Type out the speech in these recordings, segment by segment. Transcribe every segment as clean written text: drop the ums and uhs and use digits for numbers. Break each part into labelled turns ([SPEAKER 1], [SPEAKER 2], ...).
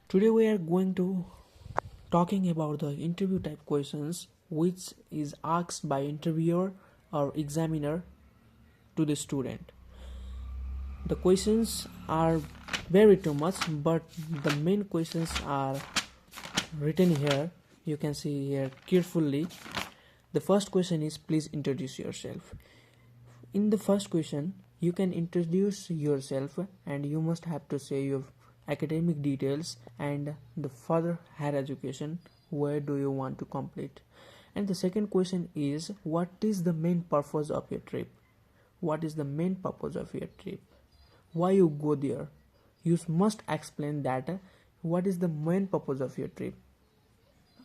[SPEAKER 1] Today we are going to talking about the interview type questions which is asked by interviewer or examiner to the student. The questions are very too much, but the main questions are written here. You can see here carefully. The first question is, please introduce yourself. In the first question, you can introduce yourself and you must have to say your academic details and the further higher education, where do you want to complete. And the second question is, what is the main purpose of your trip? What is the main purpose of your trip? Why you go there? You must explain that what is the main purpose of your trip.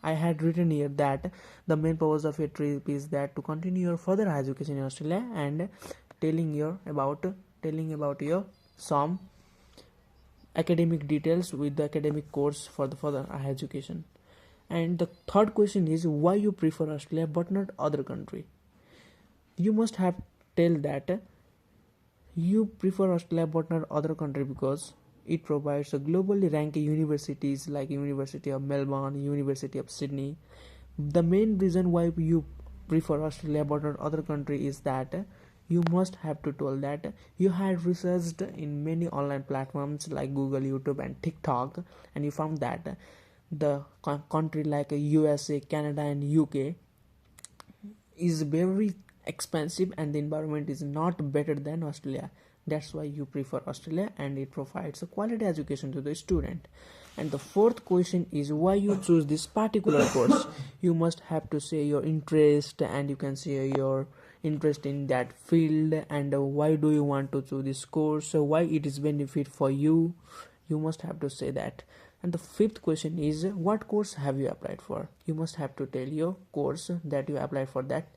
[SPEAKER 1] I had written here that the main purpose of your trip is that to continue your further higher education in Australia and telling about your some academic details with the academic course for the further higher education. And the third question is, why you prefer Australia but not other country. You must have tell that you prefer Australia but not other country because it provides a globally ranked universities like University of Melbourne, University of Sydney. The main reason why you prefer Australia but not other country is that you must have to tell that you had researched in many online platforms like Google, YouTube and TikTok, and you found that the country like USA, Canada and UK is very expensive and the environment is not better than Australia. That's why you prefer Australia and it provides a quality education to the student. And the fourth question is, why you choose this particular course. You must have to say your interest and you can say your interest in that field and why do you want to choose this course, why it is benefit for you. You must have to say that. And the fifth question is, what course have you applied for. You must have to tell your course that you applied for that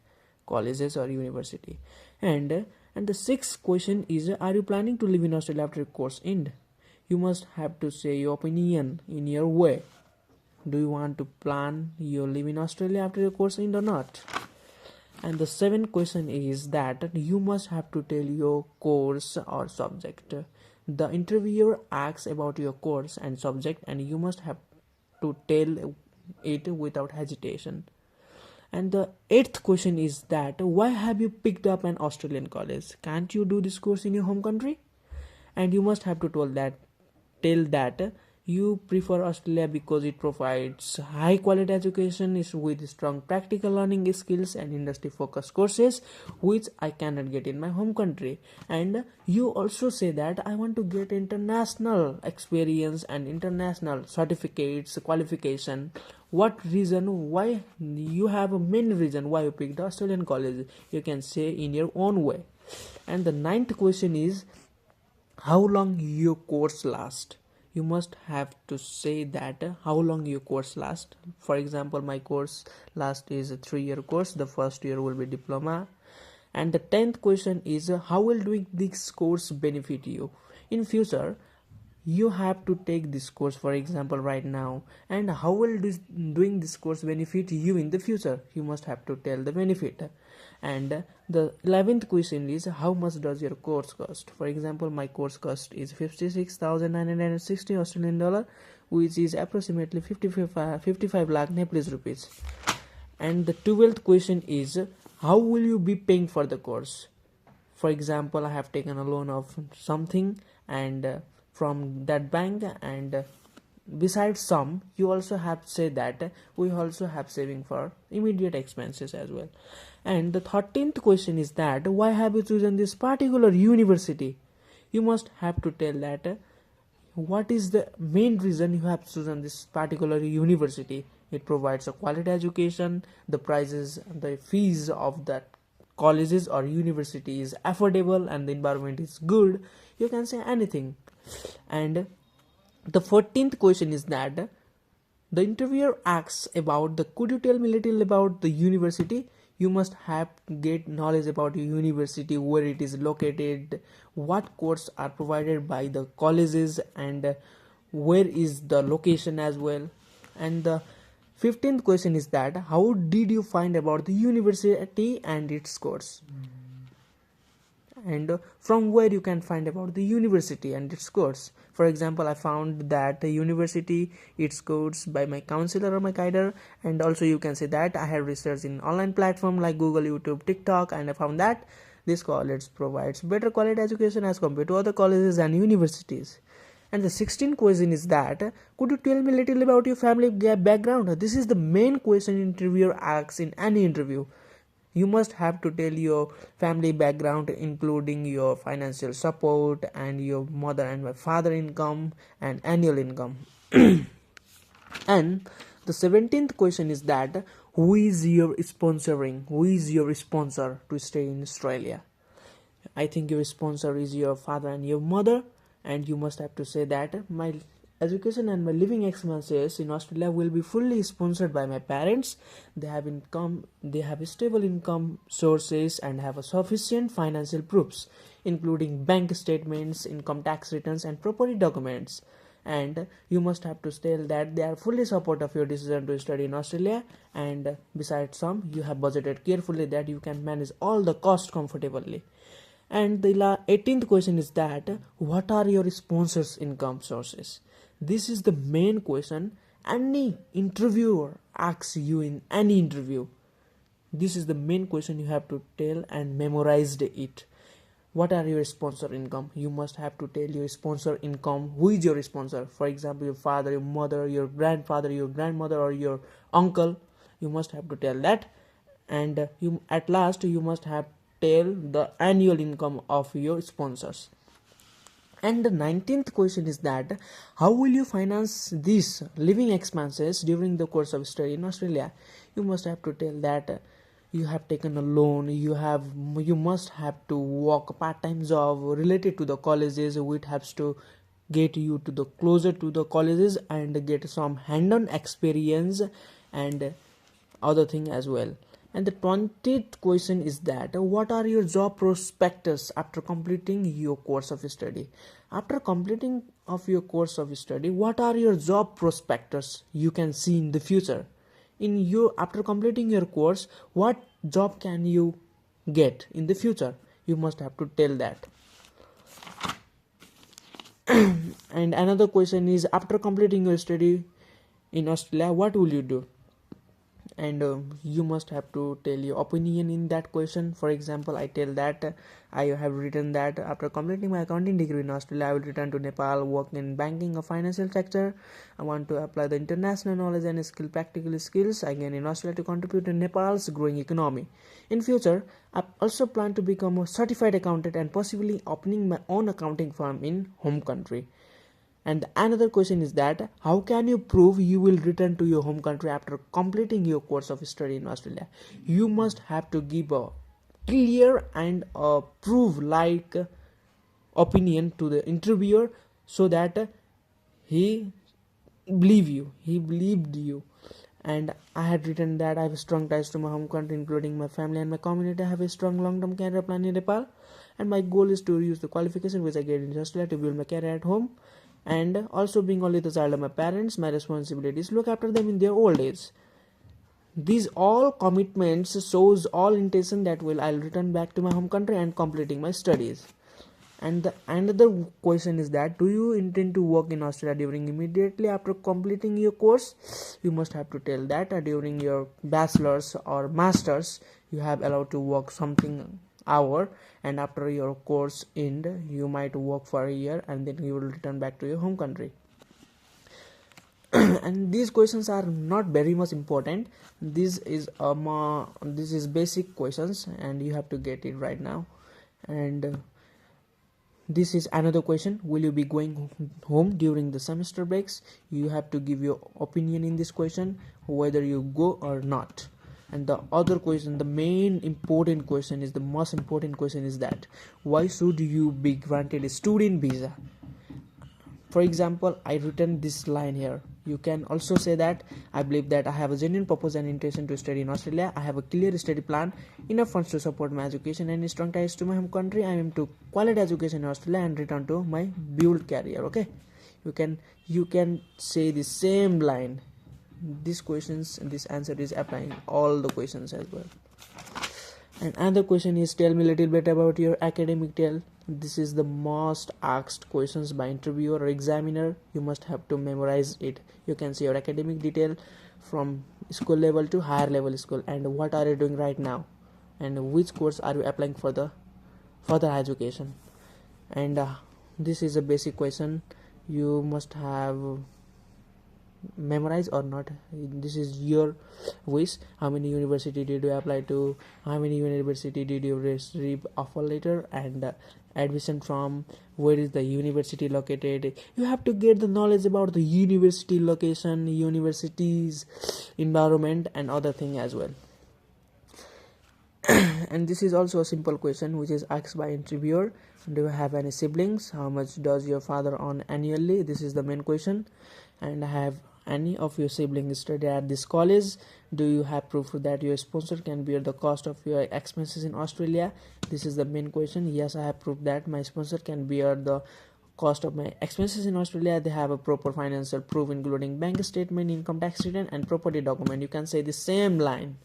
[SPEAKER 1] colleges or university. And the sixth question is, are you planning to live in Australia after your course end. You must have to say your opinion in your way. Do you want to plan your live in Australia after your course end or not. And the seventh question is that you must have to tell your course or subject. The interviewer asks about your course and subject and you must have to tell it without hesitation. And the eighth question is that why have you picked up an Australian college? Can't you do this course in your home country? And you must have to tell that you prefer Australia because it provides high quality education with strong practical learning skills and industry focused courses which I cannot get in my home country. And you also say that I want to get international experience and international certificates qualification. What reason, why you have a main reason why you picked Australian college, you can say in your own way. And the ninth question is, how long your course lasts. You must have to say that how long your course lasts. For example, my course last is a 3-year course. The first year will be diploma. And the 10th question is, how will doing this course benefit you in future. You have to take this course, for example, right now, and how will doing this course benefit you in the future. You must have to tell the benefit. And the 11th question is, how much does your course cost. For example, my course cost is 56,960 Australian dollar, which is approximately 55 lakh Nepalese rupees. And the 12th question is, how will you be paying for the course. For example, I have taken a loan of something and from that bank, and besides some, you also have to say that we also have saving for immediate expenses as well. And the 13th question is that why have you chosen this particular university. You must have to tell that what is the main reason you have chosen this particular university. It provides a quality education, the prices, the fees of that colleges or university is affordable and the environment is good. You can say anything. And the 14th question is that the interviewer asks about could you tell me little about the university. You must have get knowledge about your university, where it is located, what courses are provided by the colleges, and where is the location as well. And the 15th question is that how did you find about the university and its course. and from where you can find about the university and its course. For example, I found that the university, its course by my counselor or my guider, and also you can say that I have researched in online platform like Google, YouTube, TikTok, and I found that this college provides better quality education as compared to other colleges and universities. And the 16th question is that, could you tell me a little about your family background? This is the main question interviewer asks in any interview. You must have to tell your family background, including your financial support and your mother and father income and annual income. And the 17th question is that, who is your sponsor to stay in Australia? I think your sponsor is your father and your mother, and you must have to say that my education and my living expenses in Australia will be fully sponsored by my parents. They have stable income sources and have a sufficient financial proofs, including bank statements, income tax returns, and property documents. And you must have to tell that they are fully support of your decision to study in Australia, and besides some, you have budgeted carefully that you can manage all the costs comfortably. And the 18th question is that, what are your sponsors' income sources? This is the main question any interviewer asks you in any interview. This is the main question you have to tell and memorize it. What are your sponsor income? You must have to tell your sponsor income. Who is your sponsor? For example, your father, your mother, your grandfather, your grandmother, or your uncle. You must have to tell that. And you at last you must have tell the annual income of your sponsors. And the 19th question is that, how will you finance these living expenses during the course of study in Australia? You must have to tell that you have taken a loan, you must have to work a part-time job related to the colleges, which has to get you to the closer to the colleges and get some hand-on experience and other thing as well. And the 20th question is that, what are your job prospectus after completing your course of study? After completing of your course of study, what are your job prospectus you can see in the future? After completing your course, what job can you get in the future? You must have to tell that. And another question is, after completing your study in Australia, what will you do? And you must have to tell your opinion in that question. For example, I tell that I have written that after completing my accounting degree in Australia, I will return to Nepal, work in banking or financial sector. I want to apply the international knowledge and practical skills I gain in Australia to contribute to Nepal's growing economy. In future, I also plan to become a certified accountant and possibly opening my own accounting firm in home country. And another question is that, how can you prove you will return to your home country after completing your course of study in Australia? You must have to give a clear and a proof like opinion to the interviewer so that he believed you. And I had written that I have strong ties to my home country, including my family and my community. I have a strong long-term career plan in Nepal, and my goal is to use the qualification which I get in Australia to build my career at home. And also, being only the child of my parents, my responsibility is look after them in their old age. These all commitments shows all intention that I'll return back to my home country and completing my studies. And another question is that, do you intend to work in Australia during immediately after completing your course? You must have to tell that during your bachelor's or master's you have allowed to work something hour, and after your course end you might work for a year and then you will return back to your home country. And these questions are not very much important. This is basic questions and you have to get it right now. And this is another question, will you be going home during the semester breaks? You have to give your opinion in this question whether you go or not. And the other question, the main important question is, the most important question is that, why should you be granted a student visa? For example, I written this line here. You can also say that, I believe that I have a genuine purpose and intention to study in Australia. I have a clear study plan, enough funds to support my education, and strong ties to my home country. I aim to quality education in Australia and return to my build career. Okay, you can say the same line. This answer is applying all the questions as well. And another question is, tell me a little bit about your academic tale. This is the most asked questions by interviewer or examiner. You must have to memorize it. You can see your academic detail from school level to higher level school, and what are you doing right now, and which course are you applying for the further education. And this is a basic question you must have memorize or not. This is your wish. How many university did you apply to, how many university did you receive offer letter, and admission from, where is the university located. You have to get the knowledge about the university location, universities environment, and other thing as well. And this is also a simple question which is asked by interviewer. Do you have any siblings? How much does your father earn annually? This is the main question. And have any of your siblings study at this college? Do you have proof that your sponsor can bear the cost of your expenses in Australia? This is the main question. Yes, I have proof that my sponsor can bear the cost of my expenses in Australia. They have a proper financial proof including bank statement, income tax return, and property document. You can say the same line.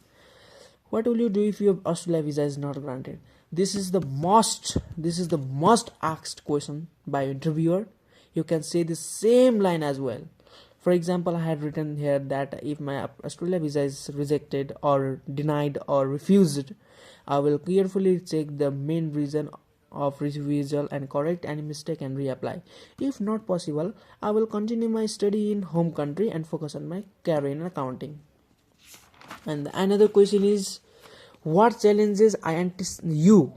[SPEAKER 1] What will you do if your Australia visa is not granted? This is the most asked question by interviewer. You can say the same line as well. For example, I had written here that if my Australia visa is rejected or denied or refused, I will carefully check the main reason of refusal and correct any mistake and reapply. If not possible, I will continue my study in home country and focus on my career in accounting. And another question is, what challenges I anticipate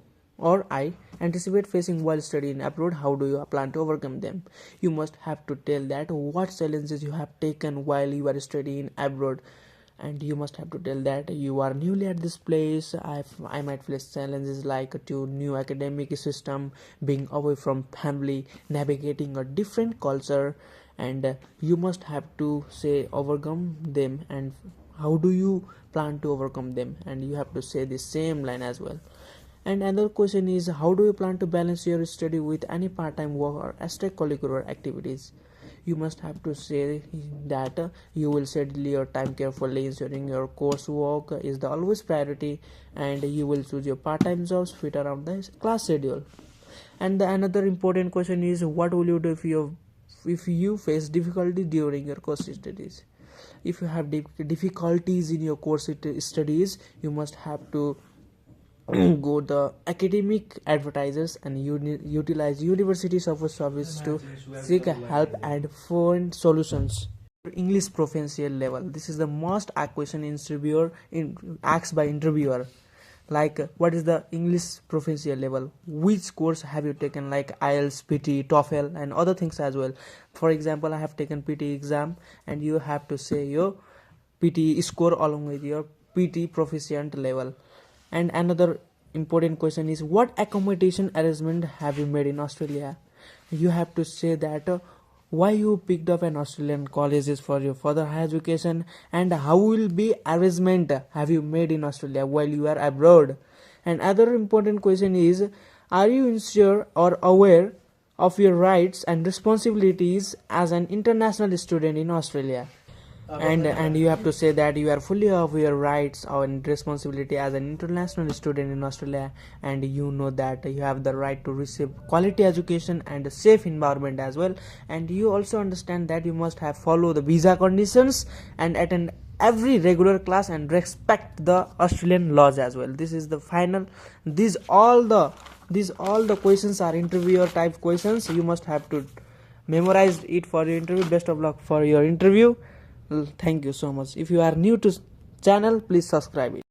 [SPEAKER 1] facing while studying abroad? How do you plan to overcome them? You must have to tell that what challenges you have taken while you are studying abroad, and you must have to tell that you are newly at this place. I might face challenges like to new academic system, being away from family, navigating a different culture, and you must have to say overcome them, and how do you plan to overcome them, and you have to say the same line as well. And another question is, how do you plan to balance your study with any part-time work or extracurricular activities? You must have to say that you will schedule your time carefully, ensuring your coursework is the always priority, and you will choose your part-time jobs fit around the class schedule. And another important question is, what will you do if you face difficulty during your course studies? If you have difficulties in your course studies, you must have to go the academic advertisers and utilize university support service to seek help and find solutions. English proficiency level. This is the most asked question asked by interviewer. Like, what is the English proficiency level? Which course have you taken, like IELTS, PT, TOEFL, and other things as well. For example, I have taken PT exam, and you have to say your PT score along with your PT proficient level. And another important question is, what accommodation arrangement have you made in Australia? You have to say that why you picked up an Australian colleges for your further higher education, and how will be arrangement have you made in Australia while you are abroad. And other important question is, are you sure or aware of your rights and responsibilities as an international student in Australia? And you have to say that you are fully aware of your rights and responsibility as an international student in Australia, and you know that you have the right to receive quality education and a safe environment as well. And you also understand that you must have follow the visa conditions and attend every regular class and respect the Australian laws as well. This is the final. These all the questions are interviewer type questions. You must have to memorize it for your interview. Best of luck for your interview. Thank you so much. If you are new to channel, please subscribe it.